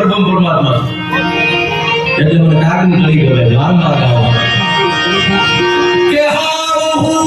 પરબ્રહ્મ પરમાત્મા એટલે મને કાગની કળી ગમે વારંવાર ગાવા કે હાવ હું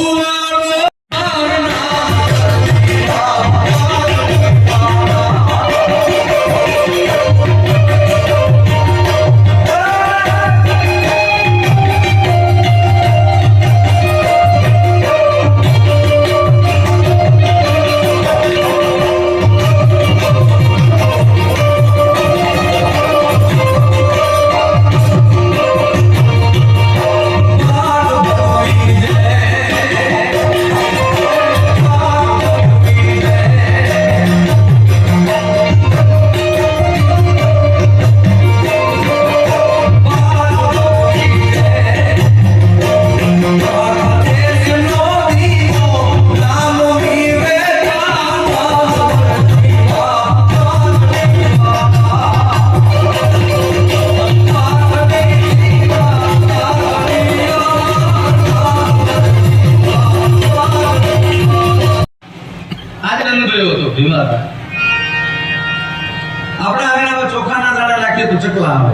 આપણા આંગણામાં ચોખાના દાણા નાખીએ તો ચકલા આવે,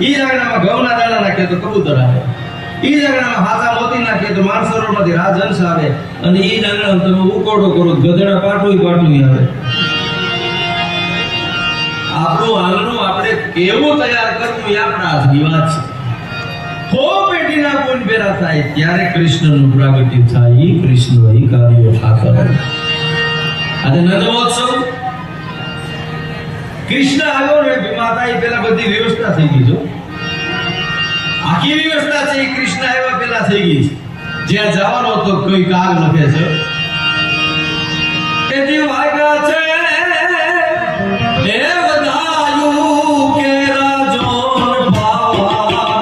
ઈ આંગણામાં ઘઉંના દાણા નાખીએ તો કબૂતર આવે, ઈ આંગણામાં હાથા મોતી નાખીએ તો માનસરોવરમાંથી રાજહંસ આવે, અને ઈ આંગણામાં તમે ઉકોડો કરો ગધેડા પાટું આવે. આપણું આંગણું આપણે કેવું તૈયાર કરવું એ આપણા હાથની વાત છે. હો પેટીના કોણ બેરા થાય ત્યારે કૃષ્ણનું પ્રાગટ્ય થાય. ઈ કૃષ્ણ ઈ કાર્ય ઠાકર. આજે નંદમહોત્સવ કૃષ્ણ આવ્યો ને માતા એ પેલા બધી વ્યવસ્થા થઈ ગઈ છે. આખી વ્યવસ્થા છે એ કૃષ્ણ આવ્યા પેલા થઈ ગઈ છે. જ્યાં જવાનો તો કોઈ કાગ લખે છે કે જે વાગ્યા છે એ વધાયું કે રાજોન ભાવારે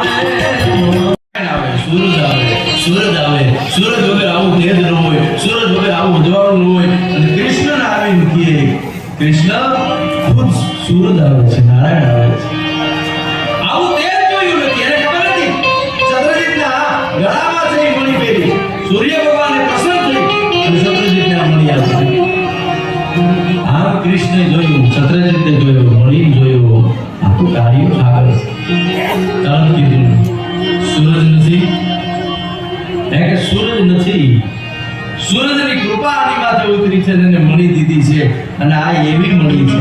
આવે સૂરજ આવે આવું તેજ ન હોય, સૂરજ વગર આવું ઉજવાળું ન હોય. અને કૃષ્ણ આવીને કહે કૃષ્ણ ખુદ સૂરજ આવે છે, નારાયણ આવે છે. આવું તેજ જોયું નથી, એને ખબર નથી ચંદ્રજીતના ગળામાં છે મણી પહેરી સૂર્ય ભગવાનને પ્રસન્ન થઈ અને ચંદ્રજીતને આ મણી આપી. આમ કૃષ્ણે જોયું, ચંદ્રજીતને જોયું, મણી જોયું, આખું કાર્ય ઠાકર છે. તરત કીધું સૂરજ નથી, કે સૂરજ નથી, સૂરજની કૃપા આની માથે ઉતરી છે અને મણી દીધી છે. અને આ એવી મણી છે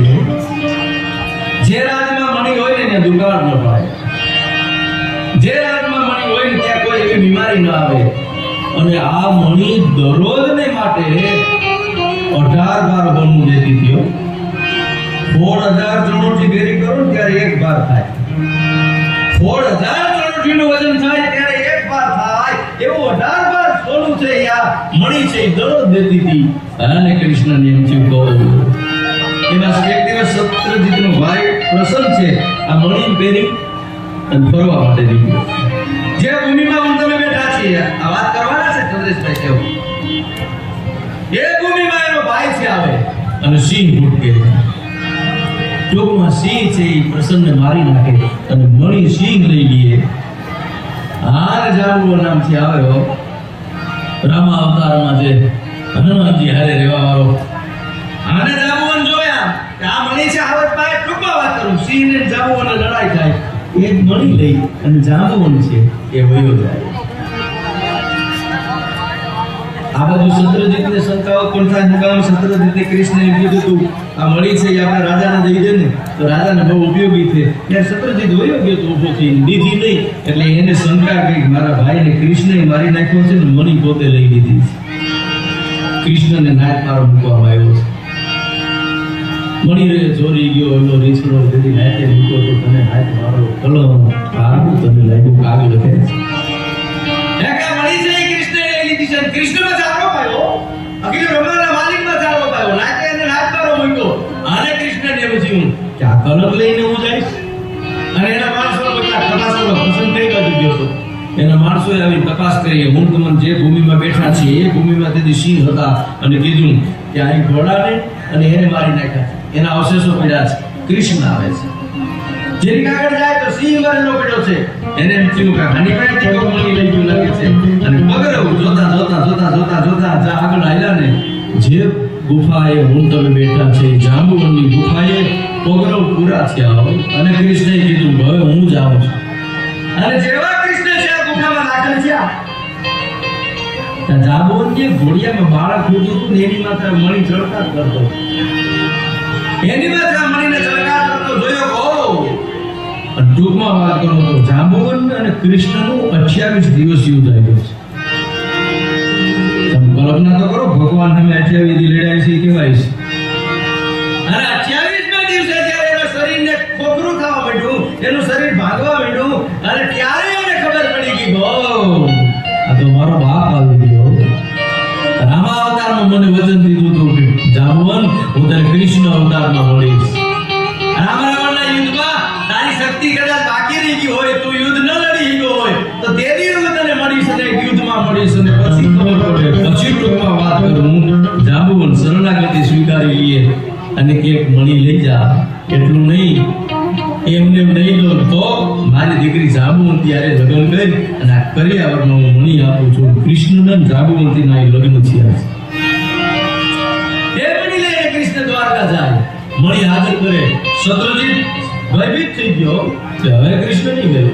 જે રાજમાં મણી હોય ને ત્યાં દુકાળ ન પાડે, જે રાજમાં મણી હોય ને ત્યાં કોઈ એવી બીમારી ન આવે. અને આ મણી દરરોજને માટે 18 વાર હોમું દેતી હતી. 16,000 ચણોઠી ભેરી કરો ને ત્યારે એક વાર થાય, 16,000 ચણોઠીનું વજન થાય ત્યારે એક વાર થાય. એવું 18 વાર સોનું છે આ મણી છે દરરોજ દેતી હતી. અને કૃષ્ણને એમ થયું કહું એના એક દિવસ સત્રજીતનો ભાઈ પ્રસન્ન છે આ મણી પહેરી અને ફરવા માટે નીકળ્યો. જે ભૂમિમાં હું તમે બેઠા છીએ આ વાત કરવાના છે ચંદ્રેશભાઈ કેવું એ ભૂમિમાં એનો ભાઈ છે આવે અને સિંહ ભૂટકે ટૂંકમાં સિંહ છે એ પ્રસન્નને મારી નાખે અને મણી સિંહ લઈ લઈએ. હાર જામવો નામથી આવ્યો રામા અવતારમાં જે હનુમાનજી હારે રહેવા વાળો. આને જામવન જોયા કે આ મણી છે આવત પાય ટૂંકમાં વાત કરું સિંહ ને જામવનને લડાઈ થાય એ મણી લઈ અને જામવન છે એ વયો જાય. આ બાજુ સત્રજીતને શંકાઓ પણ થાય મુકામ સત્રજીતને કૃષ્ણએ કીધું તું આ મળી છે એ આપણે રાજાને દઈ દે ને તો રાજાને બહુ ઉપયોગી છે. ત્યારે સત્રજીત વયો ગયો તો ઊભો થઈ દીધી નહીં એટલે એને શંકા ગઈ મારા ભાઈને કૃષ્ણએ મારી નાખ્યો છે ને મણી પોતે લઈ લીધી છે. કૃષ્ણને નાટ મારો મૂકવામાં આવ્યો છે. મણી રે ચોરી ગયો એનો રીછડો દીધી નાતે મૂકો તો તને હાથ મારો કલમ આવું તને લાગ્યું કાગ લખે છે. કૃષ્ણમાં જાળવો પાયો અખિલ બ્રહ્માંડના માલિકમાં જાળવો પાયો નાકે અને નાચકારો મૂક્યો. આને કૃષ્ણને એમ થયું કે આ કલમ લઈને હું જઈશ. અને એના માણસો બધા તપાસમાં પસંદ થઈ ગયો હતો. એના માણસોએ આવી તપાસ કરી હું તમને જે ભૂમિમાં બેઠા છે એ ભૂમિમાં તેથી સિંહ હતા અને કીધું કે અહીં ઘોડાને અને એને મારી નાખ્યા છે. એના અવશેષો પડ્યા છે. કૃષ્ણ આવે છે જેની આગળ જાય તો સિંહ મરેલો પડ્યો છે. એને એમ થયું કે આની પાસે ટીકો મળી લઈ ગયું લાગે છે. અને પગરવું જોતા આગળ આવ્યા ને જે ગુફાએ હું તમે બેઠા છે જાંબુવનની ગુફાએ પોગરો પૂરા થયા હોય અને કૃષ્ણએ કીધું હવે હું જાઉં છું. અને જેવા કૃષ્ણ છે આ ગુફામાં દાખલ થયા ત્યાં જાંબુવનની ઘોડિયામાં બાળક ઉડતું હતું ને એની માથે મણી ચળકાટ કરતો. એની માથે મણીને ચળકાટ કરતો જોયો કહો. અને ટૂંકમાં વાત કરું તો જાંબુવન અને કૃષ્ણનું 28 દિવસ યુદ્ધ આવ્યું છે. તમે કલ્પના તો કરો ભગવાન સામે 28 દી લડાઈ છે કેવાય છે. અને 28મા દિવસે જ્યારે એના શરીરને ખોખરું થવા માંડ્યું, એનું શરીર ભાગવા માંડ્યું અને ત્યારે એને ખબર પડી કે બહુ આ તો મારો બાપ આવી ગયો. રામા અવતારમાં મને વચન દીધું હતું કે જાંબુવન હું તને કૃષ્ણ અવતારમાં મળીશ. રામાયણના યુદ્ધમાં તારી શક્તિ કદાચ બાકી રહી ગઈ હોય, તું યુદ્ધ ન લડી ગયો હોય તો તે દી હું તને મળીશ અને યુદ્ધમાં મળીશ. અને પછી ખબર પડે. પછી ટૂંકમાં વાત કરું, જાંબુવન શરણાગતિ સ્વીકારી લઈએ અને કે મણી લઈ જા. એટલું નહીં, એમને નહીં દો તો મારી દીકરી જાંબુવંતી યારે લગ્ન કરી અને આ કરિયાવરમાં હું મણી આપું છું. કૃષ્ણના જાંબુવંતીના લગ્ન થયા છે. એ મણી લઈને કૃષ્ણ દ્વારકા જાય, મણી હાજર કરે. શત્રુજીત ભયભીત થઈ ગયો કે હવે કૃષ્ણ નહીં ગયો,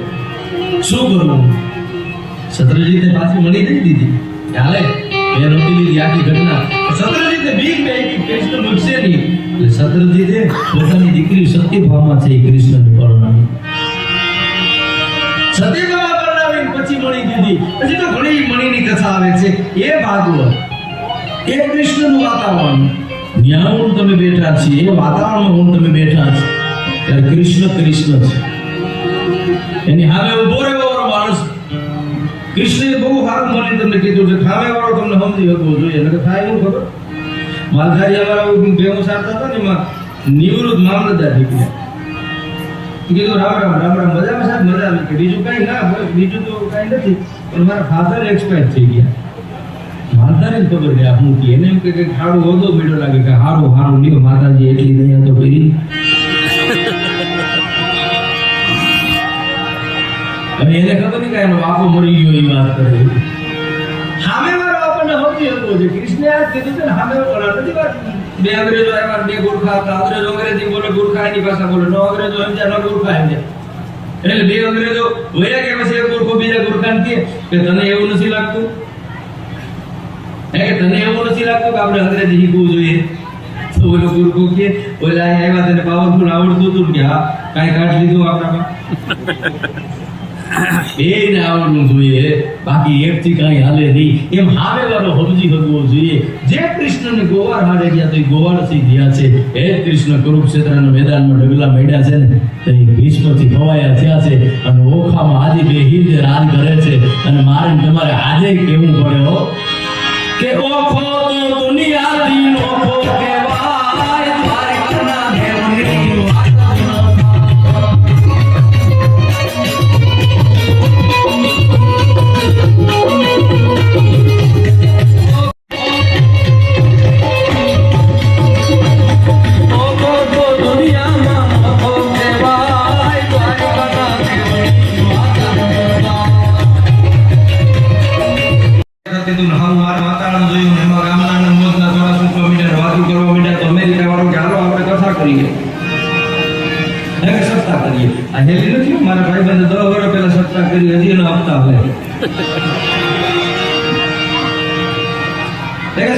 શું કરવું? શત્રુજીતે પાછી મણી દઈ દીધી. ચાલે એ રોકી લીધી આખી ઘટના. શત્રુજીતે બીક બે કે કૃષ્ણ મૂકશે નહીં. એટલે શત્રુજીતે પોતાની દીકરી સત્યભામા છે કૃષ્ણને પરણાવી. સત્યભામા પરણાવી પછી મણી દીધી. પછી તો ઘણી મણીની કથા આવે છે. એ ભાગવત, એ કૃષ્ણનું વાતાવરણ, ત્યાં હું તમે બેઠા છીએ, એ વાતાવરણમાં હું તમે બેઠા છો ત્યારે કૃષ્ણ કૃષ્ણ છે. એની સામે ઉભો રહેવાનો માણસ. કૃષ્ણએ બહુ સારું મને તમને કીધું છે, સામે વાળો તમને સમજી શકવો જોઈએ. એટલે થાય શું ખબર, માલધારી અમારા ભેગું સારતા હતા ને એમાં નિવૃત્ત મામલતદાર નીકળ્યા. કીધું રામ રામ રામ રામ, મજામાં સાહેબ મજામાં. કે બીજું કઈ ના, બીજું તો કઈ નથી, પણ મારા ફાધર એક્સપાયર થઈ ગયા. માલધારી ખબર કે હું કે એને એમ કે ખાડું હોદો મેળો લાગે કે હારું હારું લ્યો માતાજી એટલી દયા તો કરી. હવે એને ખબર નહીં કે એનો બાપો મરી ગયો એ વાત કરે. સામે વાળો આપણને સમજી શકવો છે. કૃષ્ણે આ કીધું છે ને સામે વાળો નથી વાત. બે અંગ્રેજો આવ્યા, બે ગુરખા હતા. અંગ્રેજો અંગ્રેજી બોલે, ગુરખા એની ભાષા બોલે. નો અંગ્રેજો સમજ્યા, નો ગુરખા સમજ્યા. એટલે બે અંગ્રેજો વયા કે પછી એક ગુરખો બીજા ગુરખાને કહે કે તને એવું નથી લાગતું, તને એવું નથી લાગતું કે આપણે અંગ્રેજી શીખવું જોઈએ? તો ઓલો ગુરખો કે ઓલા આવ્યા તને પાવરફુલ આવડતું હતું કે હા કાંઈ કાઢ લીધું આપણામાં. એને આવડવું જોઈએ, બાકી એકથી કાંઈ હાલે નહીં. એમ હાવે વાળો સમજી શકવો જોઈએ. જે કૃષ્ણને ગોવાળ હારે ગયા તો એ ગોવાળથી ગયા છે. એ કૃષ્ણ કુરુક્ષેત્રના મેદાનમાં ડગલા મેળ્યા છે ને તો એ ભીષ્મથી ખવાયા થયા છે અને ઓખામાં આજે બે હિંદ રાજ કરે છે. અને મારે તમારે આજે કેવું પડે હો કે ઓખો તો દુનિયાથી ઓખો કહેવાય, દ્વારકાના દેવની મારા ભાઈ બંધ 10 વર્ષ પહેલા સત્તા કરી, હજી એનો હપ્તા હોય.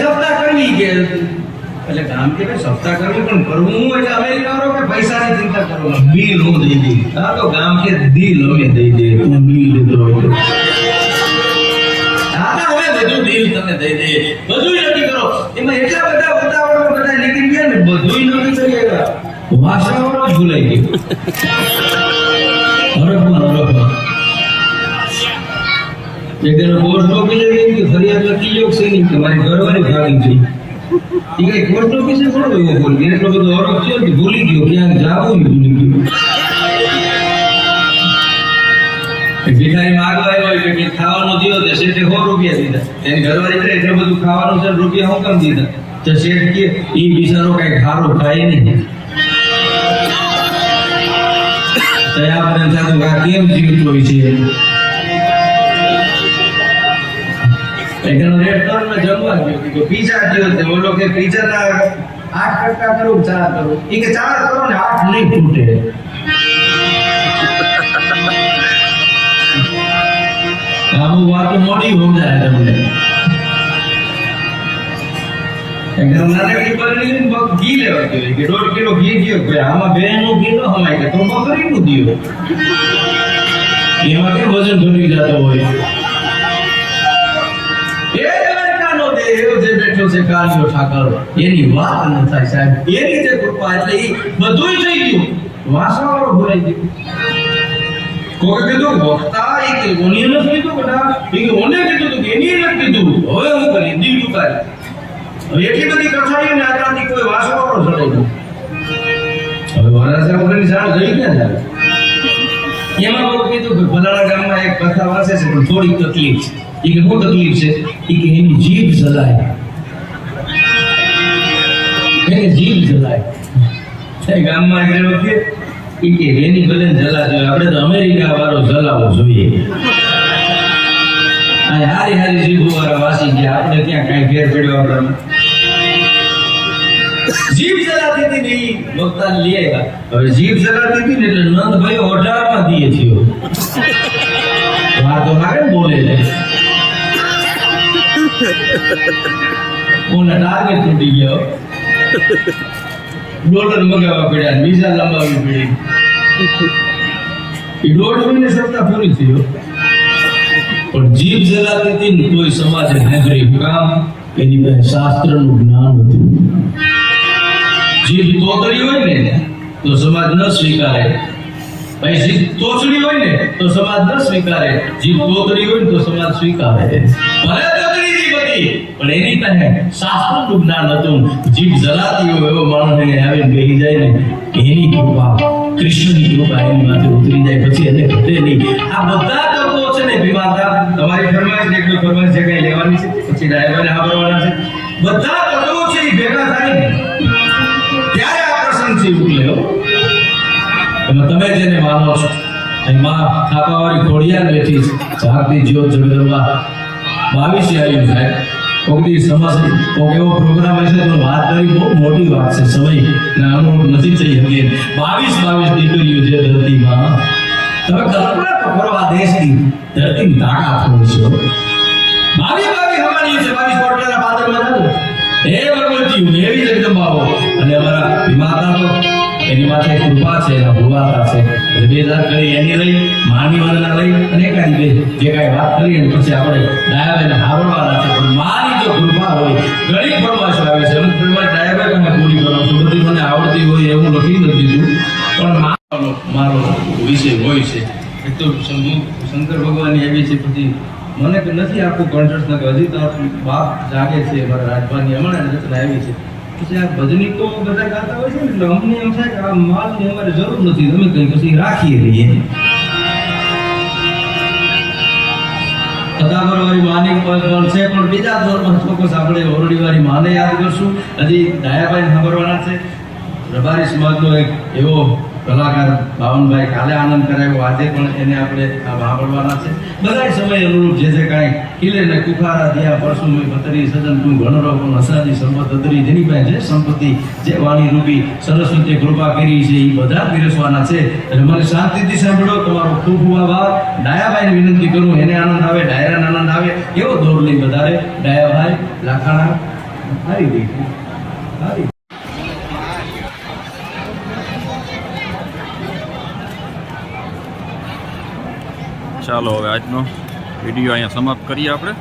સત્તા કરવી કે એટલે કામ કે સત્તા કરવી પણ કરવું હું એટલે અમેરિકા વાળો કે પૈસાની ચિંતા કરો, બિલ હું દઈ દઈ. આ તો ગામ કે દિલ અમે દઈ દે, તું બિલ દેતો હોય દાદા હોય બધું દિલ તમે દઈ દે, બધું નક્કી કરો. એમાં એટલા બધા ઉતાવળ બધા નીકળી ગયા ને બધું નક્કી કરી આવ્યા. ભાષાવાળો જ ભૂલાઈ ગયો. પોસ્ટ ઓફિસે કે ફરિયાદ લખી લો છે નહીં કે મારી ઘરવાળી ભાગી ગઈ. એ કઈ પોસ્ટ ઓફિસે થોડો એવો બોલ, એટલો બધો અરબ છે કે ભૂલી ગયો, ક્યાંક જાવું ભૂલી ગયો. ભિખારી માગવા આવ્યો કે ખાવાનું દીધો તે શેઠે 100 રૂપિયા દીધા. એની ઘરવાળી કરે એટલું બધું ખાવાનું છે, રૂપિયા હું કેમ દીધા? તો શેઠ કે ઈ બિચારો કઈ ખારું ખાય નહીં. તયા પર જાતું આ કેમ જીવતો હોય છે? એકનો રેસ્ટોરન્ટમાં જમવા ગયો તો પીઝા ગયો તો ઓલો કે પીઝાના 8 કટકા કરું 4 કરું ઈ કે 4 કરો ને 8 નહીં તૂટે આમ વાત મોડી સમજાય તમને એકદમ નાનકડી બરણીની બગ ઘી લેવા જોઈએ કે 1.5 કિલો ઘી ગયો કે આમાં બેનું ઘી ન હમાય કે તો બકરીનું દિયો એમાં કે વજન ઘટી જતો હોય એ દ્વારકાનો દેવ જે બેઠો છે કાળિયો ઠાકર એની વાત ન થાય સાહેબ એની જે કૃપા એટલે ઈ બધુંય થઈ ગયું વાસણો ભૂલાઈ ગયું કોઈ કીધું વક્તા ઈ કે ઓની ન કીધું બેટા ઈ કે ઓને કીધું કે એની ન કીધું હવે હું કરી દીવ દુકારી હવે એટલી બધી કથાઈ ને આટલાથી કોઈ વાસણો ચડે નહીં હવે વરાસા વગરની જાણ જઈ ક્યાં જાય એમાં કોઈ કીધું કે ફલાણા ગામમાં એક કથા વાંચે છે પણ થોડીક તકલીફ છે ઈ કે શું તકલીફ છે ઈ કે એની જીભ જલાય એની જીભ જલાય એ ગામમાં એક વખતે ઈ કે એની ભલે જલા જોઈએ આપણે તો અમેરિકા વાળો જલાવો જોઈએ આ હારી હારી જીભ વાળા વાસી ગયા આપણે ત્યાં કઈ ફેર પડ્યો આપણે જીભ જલાતી હતી ને ઈ વક્તા લઈ આવ્યા હવે જીભ જલાતી હતી ને એટલે નંદભાઈ 18 માં દીએ થયો વાતો લાગે બોલે છે કોને ટાર્ગેટ તૂટી ગયો ડોલર મગાવવા પડ્યા બીજા લંબાવી પડી એ 1.5 મહિને સત્તા પૂરી થયો પણ જીભ જલાતી હતી ને કોઈ સમાજે નગરી કામ એની પાસે શાસ્ત્રનું જ્ઞાન હતું જીભ તોતરી હોય ને તો સમાજ ન સ્વીકારે ભાઈ જીભ તોછડી હોય ને તો સમાજ ન સ્વીકારે જીભ તોતરી હોય ને તો સમાજ સ્વીકારે ભલે તોતરી જીભ હતી પણ એની પાસે શાસ્ત્રનું જ્ઞાન હતું જીભ જલાતી હોય એવો માણસ એને આવીને બેહી જાય ને એની કૃપા કૃષ્ણની કૃપા એની માથે ઉતરી જાય પછી એને ઘટે નહીં આ બધા તત્વો છે ને વિવાદા તમારી ફરમાઈશ એકલો ફરમાઈશ જે કઈ લેવાની છે પછી ડાયવરને સાંભળવાના છે બધા તત્વો છે એ ભેગા થાય ને ત્યારે આ પ્રસંગ છે ઉકલે તમે જેને માનો છો એમાં થાપાવાળી ખોડિયાર બેઠી છે જાગતી જ્યોત જગદંબા 22 આવ્યું સાહેબ કોકની સમાજ કોક એવો પ્રોગ્રામ હશે તો વાત કરી બહુ મોટી વાત છે સમય ના અનુરૂપ નથી થઈ શકે 22 દીકરીઓ છે ધરતીમાં તમે કલ્પના તો કરો આ દેશની ધરતીની તાકાત હોય છે 22 હવાની છે 22 કોટલાના પાદરમાં જાવ એ ભગવતી એવી જગદંબાઓ અને અમારા વિમાતા તો એની માથે કૃપા છે એના ભુવાતા છે એટલે 2000 કરી એની લઈ માની વાળા લઈ અને એકાદી બે જે કાંઈ વાત કરી અને પછી આપણે ડાયાભાઈને હારવાના છે પણ માની જો કૃપા હોય ઘણી ફરમાશો આવે છે અમુક ફરમાશ ડાયાભાઈ તમે પૂરી કરો છો બધી મને આવડતી હોય એવું લખી નથી દીધું પણ મારો વિષય હોય છે એક તો શંકર ભગવાનની એવી છે પછી મને કે નથી આખું કોન્ટ્રાક્ટ કે હજી તો બાપ જાગે છે મારા રાજભાની હમણાં રચના આવી છે પછી આ ભજની તો બધા ગાતા હોય છે ને એટલે અમને એમ થાય કે આ માલની અમારે જરૂર નથી તમે કઈ પછી રાખીએ લઈએ કથાકરવાળી માની પણ છે પણ બીજા દોરમાં ચોક્કસ આપણે ઓરડીવાળી માને યાદ કરશું હજી ડાયાભાઈને સાંભળવાના છે રબારી સમાજનો એક એવો કલાકાર બાવનભાઈ કાલે આનંદ કરાવ્યો આજે પણ એને આપણે સાંભળવાના છે બધા સમય અનુરૂપ જે જે કાંઈ ખીલે ને કુખારા દિયા પરસુ મેં બતરી સજન તું ઘણરો પણ હસાદી સંપત અદરી જેની પાસે જે સંપત્તિ જે વાણી રૂપી સરસ્વતી કૃપા કરી છે એ બધા પીરસવાના છે એટલે મને શાંતિથી સાંભળો તમારો ખૂબ ખૂબ આભાર ડાયાભાઈને વિનંતી કરું એને આનંદ આવે ડાયરાને આનંદ આવે એવો દોર લઈ વધારે ડાયાભાઈ લાખાણા હારી દઈ હારી ચાલો હવે આજનો વિડીયો અહીંયા સમાપ્ત કરીએ આપણે.